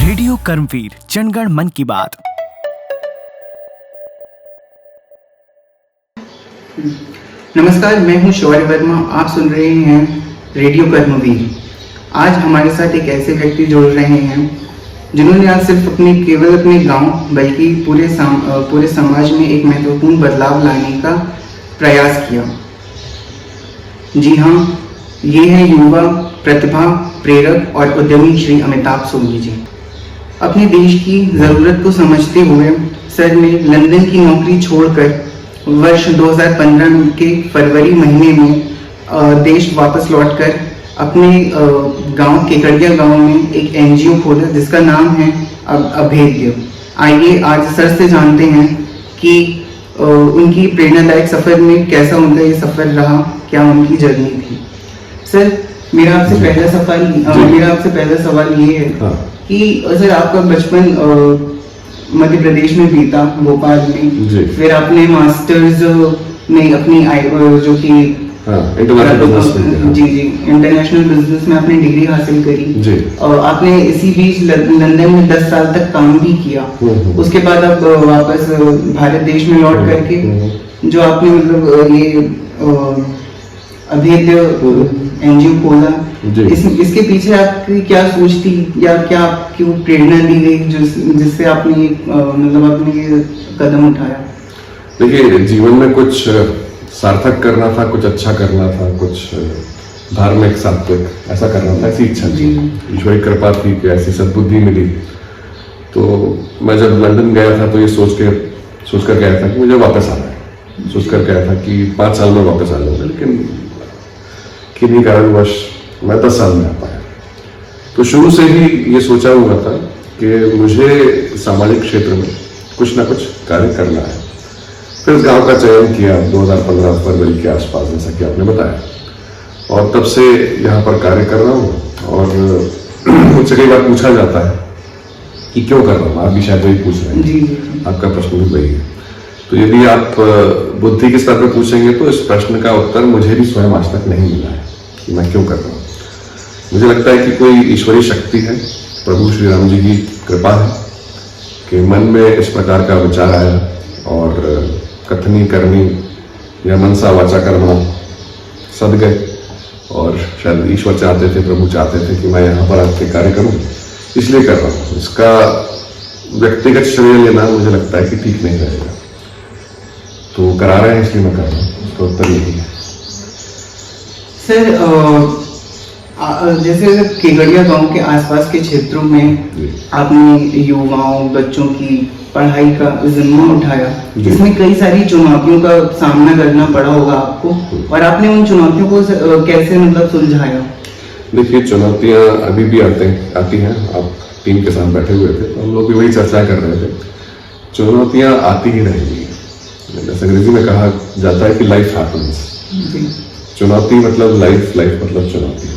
Radio कर्मवीर जनगण मन की बात। नमस्कार, मैं हूं शौर्य वर्मा। आप सुन रहे हैं रेडियो कर्मवीर। आज हमारे साथ एक ऐसे व्यक्ति जुड़ रहे हैं जिन्होंने आज सिर्फ केवल अपने गांव बल्कि पूरे समाज में एक महत्वपूर्ण बदलाव लाने का प्रयास किया। जी हाँ, ये है युवा प्रतिभा प्रेरक और उद्यमी श्री अमिताभ सोनी जी। अपने देश की ज़रूरत को समझते हुए सर ने लंदन की नौकरी छोड़कर वर्ष 2015 के फरवरी महीने में देश वापस लौटकर अपने गांव केकड़िया गांव में एक एनजीओ खोला जिसका नाम है अभेद्य। आइए आज सर से जानते हैं कि उनकी प्रेरणादायक सफ़र में कैसा उनका ये सफ़र रहा, क्या उनकी जर्नी थी। सर, मेरा आपसे पहला सवाल ये है कि सर आपका बचपन मध्य प्रदेश में बीता, भोपाल में, फिर आपने मास्टर्स में अपनी जो कि इंटरनेशनल बिजनेस में आपने डिग्री हासिल करी और आपने इसी बीच लंदन में 10 साल तक काम भी किया। उसके बाद आप वापस भारत देश में लौट करके जो आपने मतलब ये अभेद्य एनजीओ खोला, इसके पीछे आपकी क्या सोच थी या क्या आपकी प्रेरणा दी गई जिससे आपने मतलब आपने ये कदम उठाया? देखिए, जीवन में कुछ सार्थक करना था, कुछ अच्छा करना था, कुछ धार्मिक सात्विक ऐसा करना था, ऐसी इच्छा थी। ईश्वरी कृपा थी कि ऐसी सद्बुद्धि मिली। तो मैं जब लंदन गया था तो ये सोचकर गया था कि मुझे वापस आना है। सोचकर गया था कि 5 साल में वापस आ जाऊंगा, लेकिन किन्हीं कारणवश मैं 10 साल में आ पाया। तो शुरू से ही ये सोचा हुआ था कि मुझे सामाजिक क्षेत्र में कुछ ना कुछ कार्य करना है। फिर गांव का चयन किया 2015 फरवरी के आसपास, जैसा कि आपने बताया, और तब से यहाँ पर कार्य कर रहा हूँ। और मुझसे कई बार पूछा जाता है कि क्यों कर रहा हूँ, आप भी शायद वही पूछ रहे हैं, आपका प्रश्न भी वही है। तो यदि आप बुद्धि के स्तर पर पूछेंगे तो इस प्रश्न का उत्तर मुझे भी स्वयं आज तक नहीं मिला है कि मैं क्यों कर रहा हूँ। मुझे लगता है कि कोई ईश्वरीय शक्ति है, प्रभु श्री राम जी की कृपा है कि मन में इस प्रकार का विचार आया और कथनी करनी या मनसा वाचा कर्मणा सद गए। और शायद ईश्वर चाहते थे, प्रभु चाहते थे कि मैं यहाँ पर आके कार्य करूँ, इसलिए कर रहा हूँ। इसका व्यक्तिगत श्रेय लेना मुझे लगता है कि ठीक नहीं रहेगा, तो करा रहे हैं इसलिए मैं कर रहा हूँ। उसका उत्तर यही है। सर, जैसे केकड़िया गांव के आसपास के क्षेत्रों में आपने युवाओं बच्चों की पढ़ाई का जिम्मा उठाया, जिसमें कई सारी चुनौतियों का सामना करना पड़ा होगा आपको, और आपने उन चुनौतियों को कैसे मतलब सुलझाया? देखिए, चुनौतियाँ अभी भी आती हैं। आप टीम के साथ बैठे हुए थे तो हम लोग भी वही चर्चा कर रहे थे। चुनौतियाँ आती ही रहेंगी। जैसे अंग्रेजी में कहा जाता है कि लाइफ हैपेंस। चुनौती मतलब लाइफ मतलब चुनौती।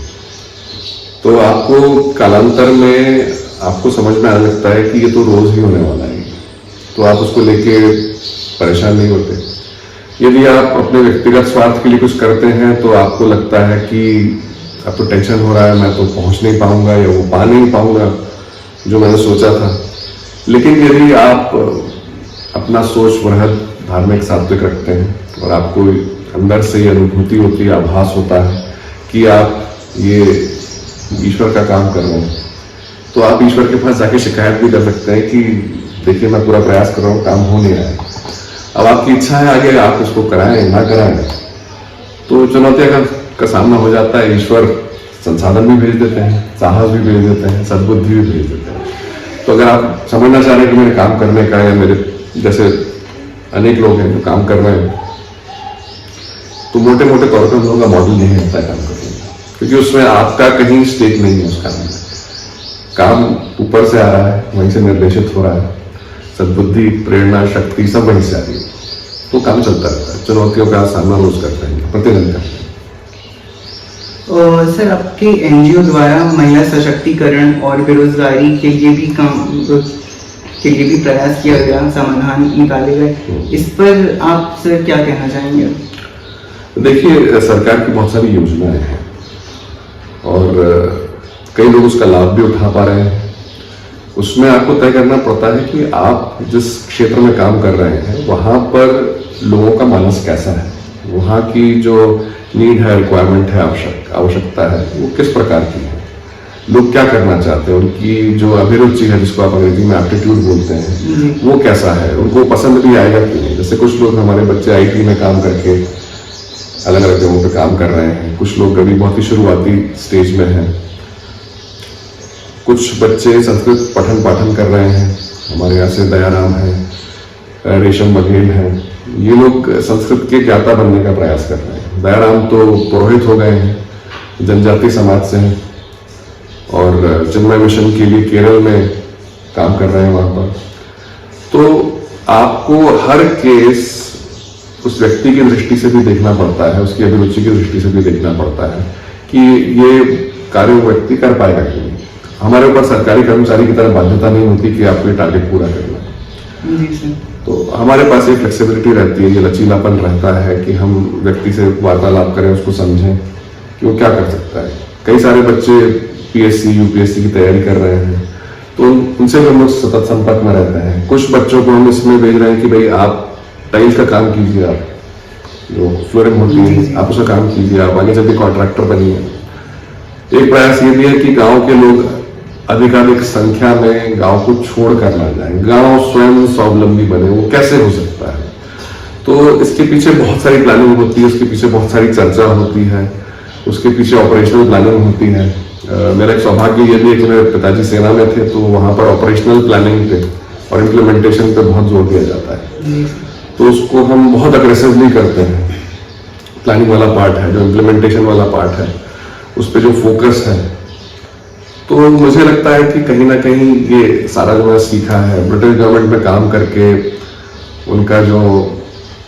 तो आपको कालांतर में आपको समझ में आने लगता है कि ये तो रोज ही होने वाला है, तो आप उसको लेके परेशान नहीं होते। यदि आप अपने व्यक्तिगत स्वार्थ के लिए कुछ करते हैं तो आपको लगता है कि अब तो टेंशन हो रहा है, मैं तो पहुंच नहीं पाऊंगा या वो पा नहीं पाऊंगा जो मैंने सोचा था। लेकिन यदि आप अपना सोच वृहद धार्मिक सात्विक रखते हैं और आपको अंदर से ये अनुभूति होती है, आभास होता है कि आप ये ईश्वर का काम कर रहे हैं, तो आप ईश्वर के पास जाके शिकायत भी कर सकते हैं कि देखिए, मैं पूरा प्रयास कर रहा हूँ, काम हो नहीं रहा है। अब आपकी इच्छा है आगे आप उसको कराएं ना कराएं, तो चुनौतियां का सामना हो जाता है। ईश्वर संसाधन भी भेज देते हैं, साहस भी भेज देते हैं, सद्बुद्धि भी भेज देते हैं। तो अगर आप समझना चाह रहे हैं कि मेरे काम करने का, या मेरे जैसे अनेक लोग हैं जो काम कर रहे हैं, तो मोटे मोटे तौर पर हम लोगों का मॉडल नहीं होता है काम करने का, क्योंकि उसमें आपका कहीं स्टेक नहीं है। उस काम ऊपर से आ रहा है, वहीं से निर्देशित हो रहा है। सद्बुद्धि प्रेरणा शक्ति सब वहीं से आ रही है, तो काम चलता रहता है। चुनौतियों का सामना रोज करते हैं, प्रतिदिन करते हैं। सर, आपके एनजीओ द्वारा महिला सशक्तिकरण और बेरोजगारी के लिए भी प्रयास किया गया, समाधान निकाले गए। इस पर आप सर क्या कहना चाहेंगे? देखिए, सरकार की बहुत सारी योजनाएं हैं और कई लोग उसका लाभ भी उठा पा रहे हैं। उसमें आपको तय करना पड़ता है कि आप जिस क्षेत्र में काम कर रहे हैं वहां पर लोगों का मानस कैसा है, वहां की जो नीड है, रिक्वायरमेंट है, आवश्यकता है, वो किस प्रकार की है, लोग क्या करना चाहते हैं, उनकी जो अभिरुचि है जिसको आप अंग्रेजी में एप्टीट्यूड बोलते हैं वो कैसा है, उनको पसंद भी आएगा कि नहीं। जैसे कुछ लोग, हमारे बच्चे आईटी में काम करके अलग अलग जगहों पे काम कर रहे हैं, कुछ लोग अभी बहुत ही शुरुआती स्टेज में हैं, कुछ बच्चे संस्कृत पठन पाठन कर रहे हैं, हमारे यहाँ से दयाराम है, रेशम बघेल है, ये लोग संस्कृत के ज्ञाता बनने का प्रयास कर रहे हैं। दयाराम तो पुरोहित हो गए हैं, जनजाति समाज से हैं और चिन्मय मिशन के लिए केरल में काम कर रहे हैं वहां पर। तो आपको हर केस उस व्यक्ति की दृष्टि से भी देखना पड़ता है, उसकी अभिरुचि की दृष्टि से भी देखना पड़ता है कि ये कार्य वो व्यक्ति कर पाएगा कि नहीं। हमारे ऊपर सरकारी कर्मचारी की तरह बाध्यता नहीं होती कि आपको ये टारगेट पूरा करना है। जी सर। तो हमारे पास ये फ्लेक्सिबिलिटी रहती है, ये लचीलापन रहता है कि हम व्यक्ति से वार्तालाप करें, उसको समझें कि वो क्या कर सकता है। कई सारे बच्चे पीएससी यूपीएससी की तैयारी कर रहे हैं, तो उनसे भी हम लोग सतत संपर्क में रहते हैं। कुछ बच्चों को हम इसमें भेज रहे हैं कि भाई आप टाइल्स का काम कीजिए, आप जो फ्लोरिंग होती है आप उसका काम कीजिए, आप आगे चलकर कॉन्ट्रैक्टर बनिए। एक प्रयास ये भी है कि गांव के लोग अधिकाधिक संख्या में गांव को छोड़ कर ना जाए, गांव स्वयं स्वावलंबी बने। वो कैसे हो सकता है? तो इसके पीछे बहुत सारी प्लानिंग होती है, उसके पीछे बहुत सारी चर्चा होती है, उसके पीछे ऑपरेशनल प्लानिंग होती है। मेरा एक सौभाग्य ये भी है कि मेरे पिताजी सेना में थे, तो वहां पर ऑपरेशनल प्लानिंग पे और इम्प्लीमेंटेशन पे बहुत जोर दिया जाता है। तो उसको हम बहुत अग्रेसिवली करते हैं। प्लानिंग वाला पार्ट है, जो इम्प्लीमेंटेशन वाला पार्ट है, उस पर जो फोकस है। तो मुझे लगता है कि कहीं ना कहीं ये सारा जो मैंने सीखा है ब्रिटिश गवर्नमेंट में काम करके, उनका जो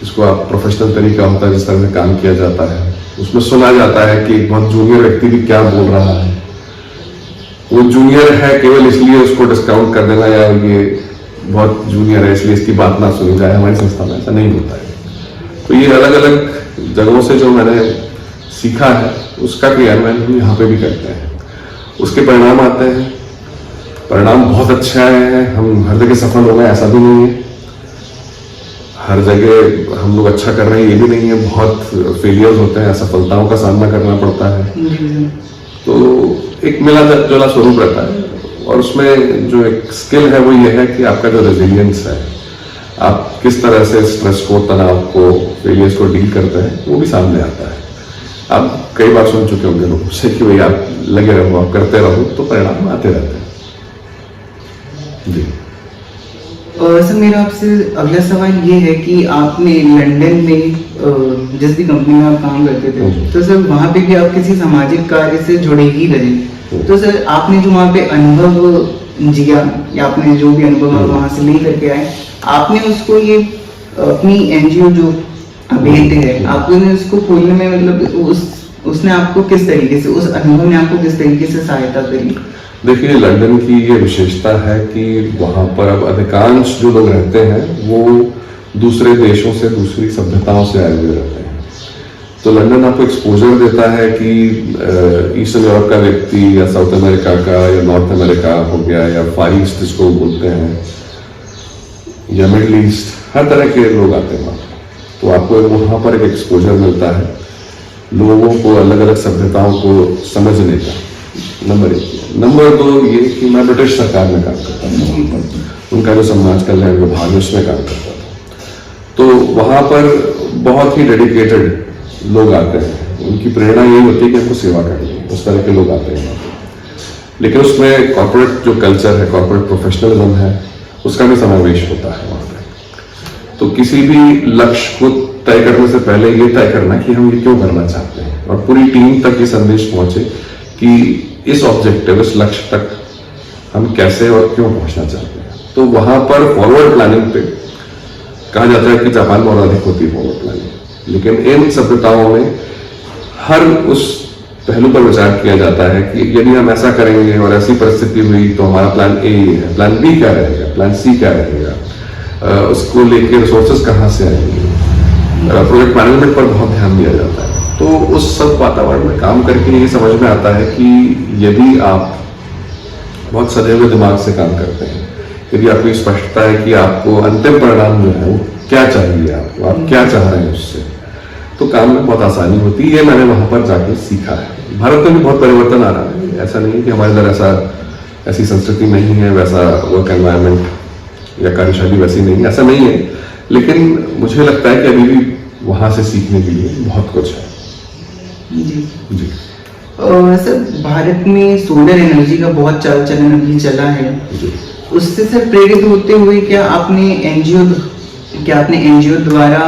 इसको आप प्रोफेशनल तरीका होता है जिस तरह से काम किया जाता है, उसमें सुना जाता है कि एक बहुत जूनियर व्यक्ति भी क्या बोल रहा है। वो जूनियर है केवल इसलिए उसको डिस्काउंट कर देना, या ये बहुत जूनियर है इसलिए इसकी बात ना सुनी जाए। हमारी संस्था में ऐसा नहीं होता है। तो ये अलग अलग जगहों से जो मैंने सीखा है उसका क्रियान्वयन हम यहाँ पे भी करते हैं। उसके परिणाम आते हैं, परिणाम बहुत अच्छे आए हैं। हम हर जगह सफल हो गए ऐसा भी नहीं है, हर जगह हम लोग अच्छा कर रहे हैं ये भी नहीं है। बहुत फेलियर्स होते हैं, असफलताओं का सामना करना पड़ता है। तो एक मिला जुला स्वरूप रहता है, और उसमें जो एक स्किल है वो ये है कि आपका जो रेजिलियंस है, आप किस तरह से स्ट्रेस को, तनाव को, फेलियर्स को डील करते हैं, वो भी सामने आता है। आप कई बार सुन चुके होंगे लोगों से कि भाई आप लगे रहो, आप करते रहो, तो परिणाम आते रहते हैं। जी। सर मेरा आपसे अगला सवाल ये है कि आपने लंदन में जिस भी कंपनी में आप काम करते थे, तो सर वहाँ पे भी आप किसी सामाजिक कार्य से जुड़े ही रहे। तो सर आपने जो वहाँ पे अनुभव जिया, या आपने जो भी अनुभव आप वहाँ से ले करके आए, आपने उसको ये अपनी एनजीओ जो अभेद है, आपने उसको खोलने में मतलब उसने आपको किस तरीके से, उस अनुभव ने आपको किस तरीके से सहायता करी? देखिए, लंदन की ये विशेषता है कि वहाँ पर अब अधिकांश जो लोग रहते हैं वो दूसरे देशों से, दूसरी सभ्यताओं से आए हुए रहते हैं। तो लंदन आपको एक्सपोजर देता है कि ईस्टर्न यूरोप का व्यक्ति, या साउथ अमेरिका का, या नॉर्थ अमेरिका हो गया, या फार ईस्ट जिसको बोलते हैं, या मिडिल ईस्ट, हर तरह के लोग आते हैं वहाँ। तो आपको वहाँ पर एक एक्सपोजर मिलता है लोगों को, अलग अलग सभ्यताओं को समझने का। नंबर 1। नंबर 2 ये कि मैं ब्रिटिश सरकार में काम करता था, उनका जो समाज कल्याण विभाग है उसमें काम करता था। तो वहाँ पर बहुत ही डेडिकेटेड लोग आते हैं, उनकी प्रेरणा यही होती है कि हमको सेवा करनी है, उस तरह के लोग आते हैं वहाँ पर। लेकिन उसमें कॉर्पोरेट जो कल्चर है, कॉर्पोरेट प्रोफेशनलिज्म है, उसका भी समावेश होता है वहाँ पर। तो किसी भी लक्ष्य को तय करने से पहले ये तय करना कि हम ये क्यों करना चाहते हैं, और पूरी टीम तक ये संदेश पहुंचे कि इस ऑब्जेक्टिव, इस लक्ष्य तक हम कैसे और क्यों पहुंचना चाहते हैं। तो वहां पर फॉरवर्ड प्लानिंग पे कहा जाता है कि जापान में और अधिक होती है फॉरवर्ड प्लानिंग, लेकिन इन सभ्यताओं में हर उस पहलू पर विचार किया जाता है कि यदि हम ऐसा करेंगे और ऐसी परिस्थिति हुई तो हमारा प्लान ए है, प्लान बी क्या रहेगा, प्लान सी क्या रहेगा, उसको लेके रिसोर्सेज कहाँ से आएंगे। प्रोजेक्ट मैनेजमेंट पर बहुत ध्यान दिया जाता है। तो उस सब वातावरण में काम करके ये समझ में आता है कि यदि आप बहुत सजे हुए दिमाग से काम करते हैं। यदि आपको स्पष्टता है कि आपको अंतिम परिणाम जो है वो क्या चाहिए, आपको आप क्या चाह रहे हैं उससे, तो काम में बहुत आसानी होती है। ये मैंने वहां पर जाके सीखा है। भारत में भी बहुत परिवर्तन आ रहा है, ऐसा नहीं है कि हमारे इधर ऐसी संस्कृति नहीं है, वैसा वर्क एनवायरनमेंट या कार्यशैली वैसी नहीं है, ऐसा नहीं है। लेकिन मुझे लगता है कि अभी भी वहां से सीखने के लिए बहुत कुछ है। जी जी सर, भारत में सोलर एनर्जी का बहुत चाल चलन अभी चला है। जी उससे सर प्रेरित होते हुए क्या आपने एनजीओ द्वारा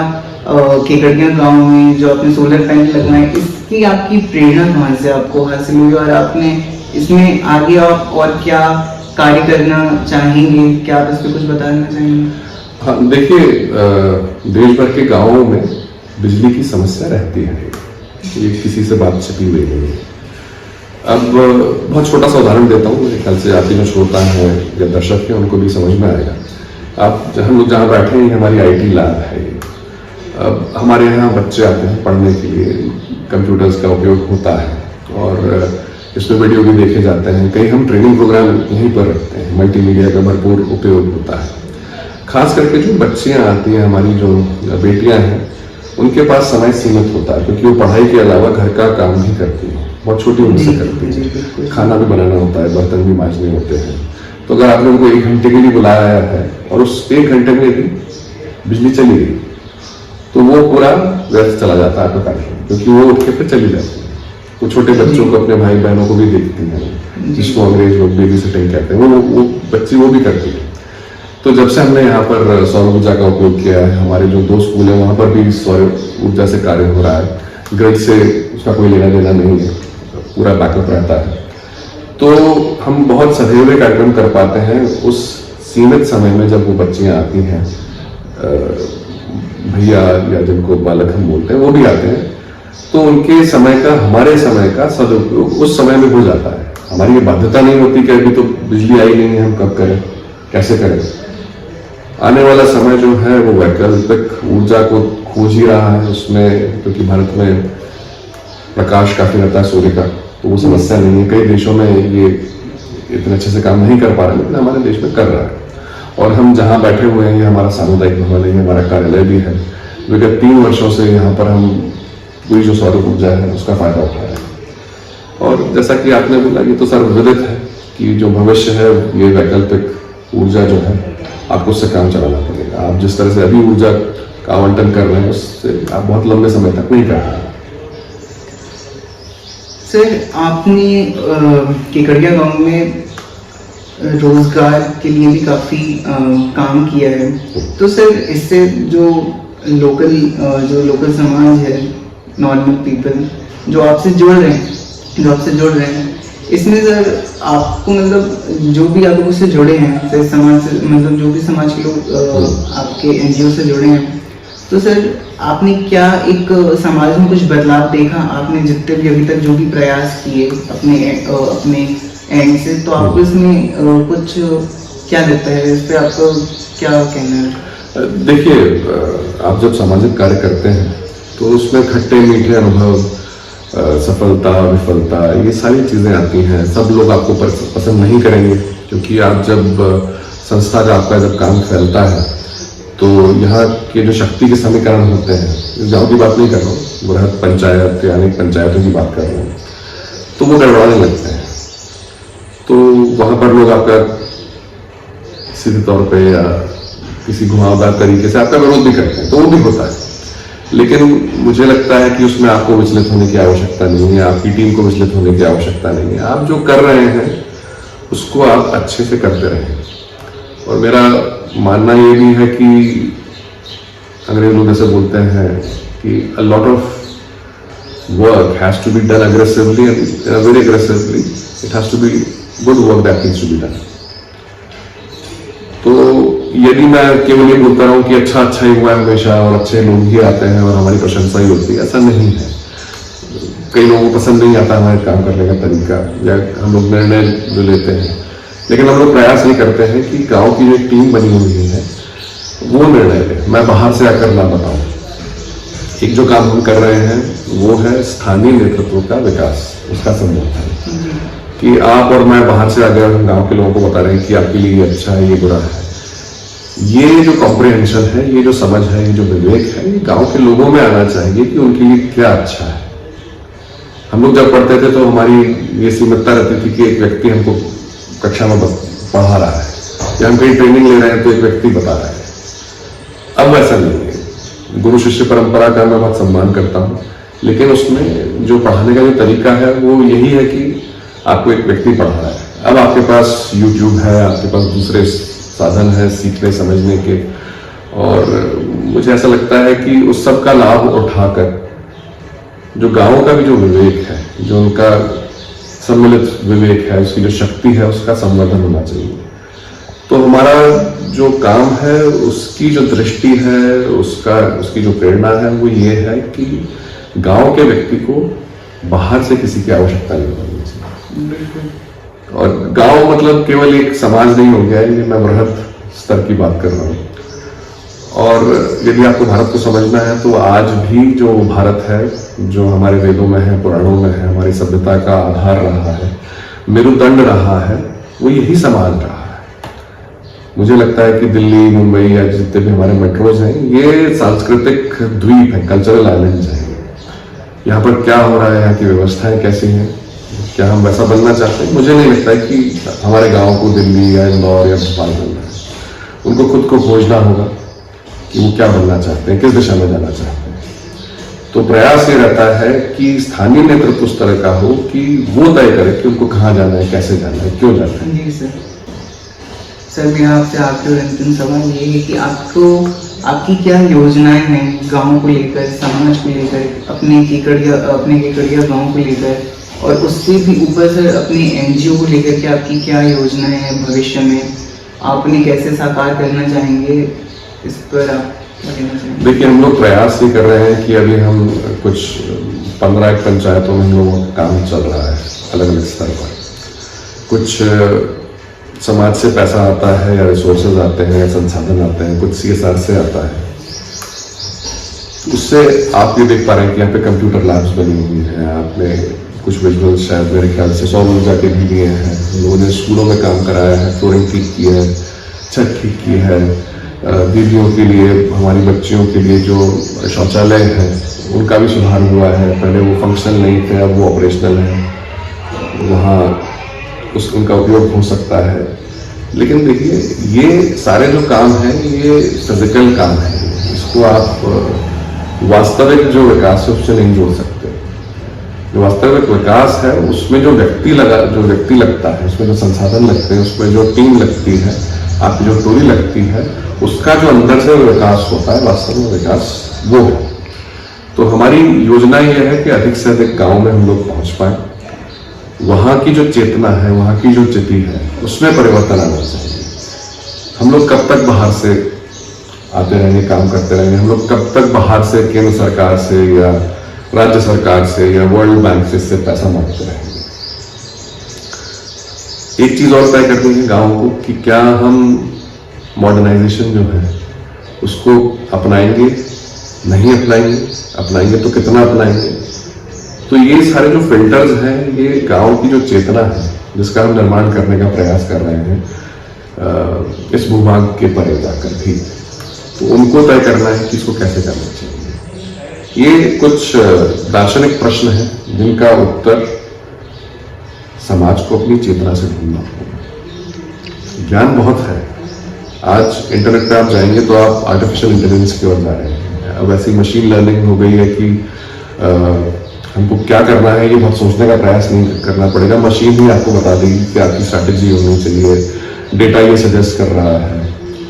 केकड़िया गांव में जो आपने सोलर पैनल लगवाए, इसकी आपकी प्रेरणा कहाँ से आपको हासिल हुई और आपने इसमें आगे आप और क्या कार्य करना चाहेंगे? क्या आप इस पर कुछ बताना चाहेंगे? हाँ, देखिए, देश भर के गांवों में बिजली की समस्या रहती है, ये किसी से बात छिपी हुई नहीं है। अब बहुत छोटा सा उदाहरण देता हूँ, मेरे ख्याल से आपके जो श्रोता हैं या दर्शक हैं उनको भी समझ में आएगा। आप हम लोग जहाँ बैठे हैं, हमारी आईटी लैब है। अब हमारे यहाँ बच्चे आते हैं पढ़ने के लिए, कंप्यूटर्स का उपयोग होता है और इसमें वीडियो भी देखे जाते हैं। कई हम ट्रेनिंग प्रोग्राम यहीं पर रखते हैं, मल्टीमीडिया का भरपूर उपयोग होता है। खास करके जो बच्चियाँ आती हैं, हमारी जो बेटियाँ हैं, उनके पास समय सीमित होता है क्योंकि वो पढ़ाई के अलावा घर का काम भी करती हैं, बहुत छोटी उम्र से करती हैं। खाना भी बनाना होता है, बर्तन भी मांजने होते हैं। तो अगर आपने उनको 1 घंटे के लिए बुलाया है और उस 1 घंटे में यदि बिजली चली गई तो वो पूरा व्यस्त चला जाता है आपका कार्यक्रम, क्योंकि वो उठ के फिर चली जाती है। वो छोटे बच्चों को, अपने भाई बहनों को भी देखती हैं, जिसको अंग्रेज लोग बेबी सिटिंग कहते हैं, वो बच्ची वो भी करती है। तो जब से हमने यहाँ पर सौर ऊर्जा का उपयोग किया है, हमारे जो 2 स्कूल हैं वहाँ पर भी सौर ऊर्जा से कार्य हो रहा है। ग्रिड से उसका कोई लेना देना नहीं है, पूरा बैकअप रहता है। तो हम बहुत सधे हुए कार्यक्रम कर पाते हैं उस सीमित समय में जब वो बच्चियाँ आती हैं। भैया या जिनको बालक हम बोलते हैं वो भी आते हैं, तो उनके समय का, हमारे समय का सदुपयोग उस समय में हो जाता है। हमारी ये बाध्यता नहीं होती कि अभी तो बिजली आई नहीं है, हम कब करें, कैसे करें। आने वाला समय जो है वो वैकल्पिक ऊर्जा को खोज ही रहा है उसमें, क्योंकि भारत में प्रकाश काफी रहता है सूर्य का, तो वो समस्या नहीं है। कई देशों में ये इतने अच्छे से काम नहीं कर पा रहे, लेकिन हमारे देश में कर रहा है। और हम जहाँ बैठे हुए हैं, ये हमारा सामुदायिक भवन है, हमारा कार्यालय भी है। विगत 3 वर्षों से यहाँ पर हम पूरी जो सौर ऊर्जा है उसका फायदा उठा रहे हैं। और जैसा कि आपने बोला, ये तो सर्वविदित है कि जो भविष्य है ये वैकल्पिक ऊर्जा जो है, आपको उससे काम चलाना पड़ेगा। आप जिस तरह से अभी ऊर्जा का आवंटन कर रहे हैं उससे आप बहुत लंबे समय तक नहीं कर रहे हैं। सर, आपने केकड़िया गांव में रोजगार के लिए भी काफी काम किया है। तो सर, इससे जो लोकल समाज है, नॉर्मल पीपल जो आपसे जुड़ रहे हैं, इसमें सर आपको मतलब जो भी आप लोगों से जुड़े हैं, सर समाज से, मतलब जो भी समाज के लोग आपके एनजीओ से जुड़े हैं, तो सर आपने क्या एक समाज में कुछ बदलाव देखा? आपने जितने भी अभी तक जो भी प्रयास किए अपने एंड से, तो आपको इसमें कुछ क्या लगता है? इस पे आपको क्या कहना है? देखिए, आप जब सामाजिक कार्य करते हैं तो उसमें खट्टे मीठे अनुभव, सफलता, विफलता, ये सारी चीजें आती हैं। सब लोग आपको पसंद नहीं करेंगे, क्योंकि आप जब संस्था का आपका जब काम फैलता है तो यहाँ के जो शक्ति के समीकरण होते हैं, गाँव की बात नहीं कर रहा हूँ, बृहद पंचायत या अनेक पंचायतों की बात कर रहा हूँ, तो वो गड़बड़ाने लगते हैं। तो वहाँ पर लोग आपका सीधे तौर पे या किसी घुमावदार तरीके से आपका विरोध भी करते हैं, तो वो भी होता है। लेकिन मुझे लगता है कि उसमें आपको विचलित होने की आवश्यकता नहीं है, आपकी टीम को विचलित होने की आवश्यकता नहीं है। आप जो कर रहे हैं उसको आप अच्छे से करते रहें। और मेरा मानना ये भी है कि अंग्रेज लोग ऐसे बोलते हैं कि a lot of work has to be done aggressively and very aggressively it has to be good work that needs to be done। तो यदि मैं केवल ये बोलता रहूं कि अच्छा ही हुआ है हमेशा और अच्छे लोग ही आते हैं और हमारी प्रशंसा ही होती है, ऐसा नहीं है। कई लोगों को पसंद नहीं आता हमारे काम करने का तरीका या हम लोग निर्णय जो लेते हैं, लेकिन हम लोग प्रयास नहीं करते हैं कि गांव की जो एक टीम बनी हुई है वो निर्णय ले, मैं बाहर से आकर ना बताऊं। एक जो काम हम कर रहे हैं वो है स्थानीय नेतृत्व का विकास, उसका संवर्धन। कि आप और मैं बाहर से अगर हम गांव के लोगों को बता रहे हैं कि आपके लिए ये अच्छा है, ये बुरा है, ये जो कॉम्प्रिहेंशन है, ये जो समझ है, ये जो विवेक है, ये गांव के लोगों में आना चाहिए कि उनके लिए क्या अच्छा है। हम लोग जब पढ़ते थे तो हमारी ये सीमितता रहती थी कि एक व्यक्ति हमको कक्षा में पढ़ा रहा है या हम कहीं ट्रेनिंग ले रहे हैं तो एक व्यक्ति बता रहा है। अब वैसा नहीं है। गुरु शिष्य परंपरा का मैं बहुत सम्मान करता हूँ, लेकिन उसमें जो पढ़ाने का जो तरीका है वो यही है कि आपको एक व्यक्ति पढ़ा रहा है। अब आपके पास YouTube है, आपके पास दूसरे साधन है सीखने समझने के, और मुझे ऐसा लगता है कि उस सब का लाभ उठाकर जो गाँव का भी जो विवेक है, जो उनका सम्मिलित विवेक है, उसकी जो शक्ति है, उसका संवर्धन होना चाहिए। तो हमारा जो काम है, उसकी जो दृष्टि है, उसकी जो प्रेरणा है, वो ये है कि गांव के व्यक्ति को बाहर से किसी की आवश्यकता नहीं पड़नी चाहिए। और गांव मतलब केवल एक समाज नहीं हो गया है, ये मैं बृहद स्तर की बात कर रहा हूँ। और यदि आपको भारत को समझना है तो आज भी जो भारत है, जो हमारे वेदों में है, पुराणों में है, हमारी सभ्यता का आधार रहा है, मेरुदंड रहा है, वो यही समाज रहा है। मुझे लगता है कि दिल्ली, मुंबई या जितने भी हमारे मेट्रोज हैं, ये सांस्कृतिक द्वीप है, कल्चरल आइलैंड है। यहाँ पर क्या हो रहा है, यहाँ की व्यवस्थाएं कैसी हैं, क्या हम वैसा बनना चाहते हैं? मुझे नहीं लगता है कि हमारे गांव को दिल्ली या इंदौर या भोपाल बनना है। उनको खुद को खोजना होगा कि वो क्या बनना चाहते हैं, किस दिशा में जाना चाहते हैं। तो प्रयास ये रहता है कि स्थानीय नेतृत्व उस तरह का हो कि वो तय करे कि उनको कहाँ जाना है, कैसे जाना है, क्यों जाना है। जी सर, मेरा आपसे आखिरी और अंतिम सवाल ये है कि आपकी क्या योजनाएं हैं गाँव को लेकर, समाज को लेकर, अपने केकड़िया गाँव को लेकर, और उससे भी ऊपर सर अपने NGO को लेकर के आपकी क्या योजनाएं हैं भविष्य में, आप उन्हें कैसे साकार करना चाहेंगे, इस पर आप क्या कहना चाहेंगे? देखिए, हम लोग प्रयास ये कर रहे हैं कि अभी हम कुछ 15 पंचायतों में हम लोगों का काम चल रहा है अलग अलग स्तर पर। कुछ समाज से पैसा आता है या रिसोर्सेज आते हैं या संसाधन आते हैं, कुछ CSR से आता है। उससे आप ये देख पा रहे हैं कि यहाँ पे कंप्यूटर लैब्स बनी हुई हैं, आपने कुछ विजुअल शायद मेरे ख्याल से 100 ऊर्जा के भी लिए हैं। लोगों ने स्कूलों में काम कराया है, फ्लोरिंग ठीक की है, छत ठीक की है, दीदियों के लिए, हमारी बच्चियों के लिए जो शौचालय हैं उनका भी सुधार हुआ है। पहले वो फंक्शनल नहीं थे, अब वो ऑपरेशनल है, वहाँ उनका उपयोग हो सकता है। लेकिन देखिए, ये सारे जो काम हैं ये फिजिकल काम है, इसको आप वास्तविक जो विकास है उससे नहीं जोड़ सकते। जो वास्तविक विकास है उसमें जो व्यक्ति लगता है, उसमें जो संसाधन लगते हैं, उसमें जो टीम लगती है, आपकी जो टोली लगती है, उसका जो अंदर से विकास होता है, वास्तव में विकास वो है। तो हमारी योजना ये है कि अधिक से अधिक गाँव में हम लोग पहुँच पाए, वहाँ की जो चेतना है, वहाँ की जो चिति है, उसमें परिवर्तन आना चाहिए। हम लोग कब तक बाहर से आते रहेंगे, काम करते रहेंगे? हम लोग कब तक बाहर से, केंद्र सरकार से या राज्य सरकार से या वर्ल्ड बैंक से इससे पैसा मांगते रहेंगे? एक चीज और तय कर देंगे गाँव को कि क्या हम मॉडर्नाइजेशन जो है उसको अपनाएंगे, नहीं अपनाएंगे तो कितना अपनाएंगे? तो ये सारे जो फिल्टर्स हैं, ये गांव की जो चेतना है जिसका हम निर्माण करने का प्रयास कर रहे हैं इस भूभाग के परे जाकर भी, तो उनको तय करना है कि इसको कैसे करना चाहिए। ये कुछ दार्शनिक प्रश्न हैं जिनका उत्तर समाज को अपनी चेतना से ढूंढना होगा। ज्ञान बहुत है, आज इंटरनेट पे आप जाएंगे तो आप आर्टिफिशियल इंटेलिजेंस की ओर जा रहे हैं। अब ऐसी मशीन लर्निंग हो गई है कि हमको क्या करना है ये बहुत सोचने का प्रयास नहीं करना पड़ेगा, मशीन ही आपको बता देगी कि आपकी स्ट्रैटेजी होनी चाहिए। डेटा ये सजेस्ट कर रहा है,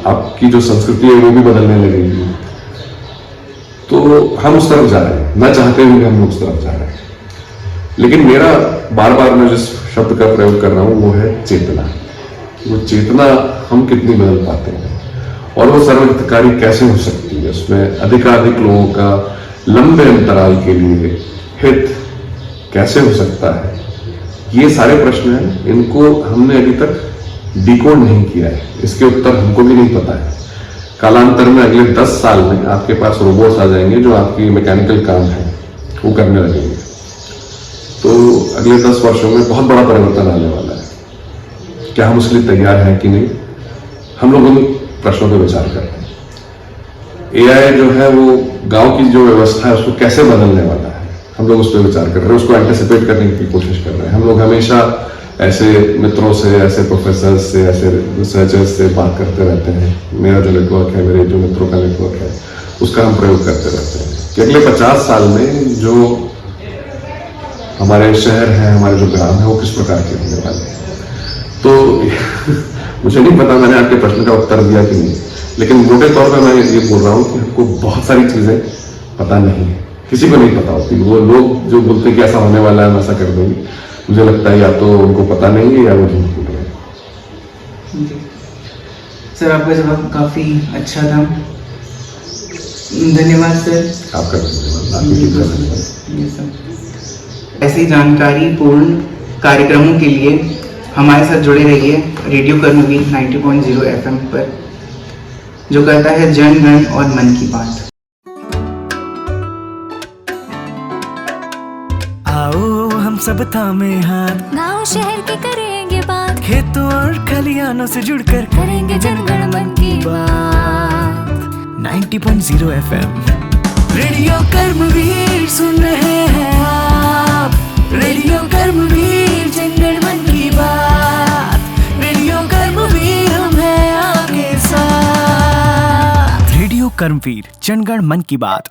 आपकी जो संस्कृति है वो भी बदलने लगेगी। तो हम उस तरफ जा रहे हैं, ना चाहते हुए हम उस तरफ जा रहे हैं। लेकिन मेरा बार बार मैं जिस शब्द का प्रयोग कर रहा हूँ वो है चेतना। वो चेतना हम कितनी बदल पाते हैं और वो सर्वहितकारी कैसे हो सकती है, उसमें अधिकाधिक लोगों का लंबे अंतराल के लिए हित कैसे हो सकता है, ये सारे प्रश्न हैं। इनको हमने अभी तक डिकोड नहीं किया है, इसके उत्तर हमको भी नहीं पता है। कालांतर में अगले 10 साल में आपके पास रोबोट्स आ जाएंगे जो आपकी मैकेनिकल काम है वो करने लगेंगे। तो अगले 10 वर्षों में बहुत बड़ा परिवर्तन आने वाला है। क्या हम उसके लिए तैयार हैं कि नहीं, हम लोग उन प्रश्नों पर विचार कर रहे हैं। एआई जो है वो गांव की जो व्यवस्था है उसको कैसे बदलने वाला है, हम लोग उस पर विचार कर रहे हैं, उसको एंटिसिपेट करने की कोशिश कर रहे हैं। हम लोग हमेशा ऐसे मित्रों से, ऐसे प्रोफेसर से, ऐसे रिसर्चर्स से बात करते रहते हैं। मेरा जो नेटवर्क है, मेरे जो मित्रों का नेटवर्क है, उसका हम प्रयोग करते रहते हैं कि अगले 50 साल में जो हमारे शहर हैं, हमारे जो ग्राम है, वो किस प्रकार के होने वाले हैं। तो मुझे नहीं पता मैंने आपके प्रश्न का उत्तर दिया कि नहीं, लेकिन मोटे तौर पर मैं ये बोल रहा हूँ कि हमको बहुत सारी चीजें पता नहीं है, किसी को नहीं पता होती। वो लोग जो बोलते हैं कि ऐसा होने वाला है, हम ऐसा कर देंगे, मुझे लगता है या तो उनको पता नहीं है या वो झूठ बोल रहे हैं। जी सर, आपका जवाब काफी अच्छा था, धन्यवाद सर। आपका धन्यवाद। जी सर। ऐसी जानकारी पूर्ण कार्यक्रमों के लिए हमारे साथ जुड़े रहिए रेडियो कर्मवीर 90.0 FM पर, जो करता है जन गण और मन की बात। आओ हम सब थामे हाथ, गांव शहर की करेंगे बात, खेतों और खलियानों से जुड़कर करेंगे जनगण मन की बात। 90.0 FM रेडियो कर्मवीर सुन रहे हैं आप, रेडियो कर्मवीर जनगण मन की बात, रेडियो कर्मवीर हम हैं आपके साथ, रेडियो कर्मवीर जनगण मन की बात।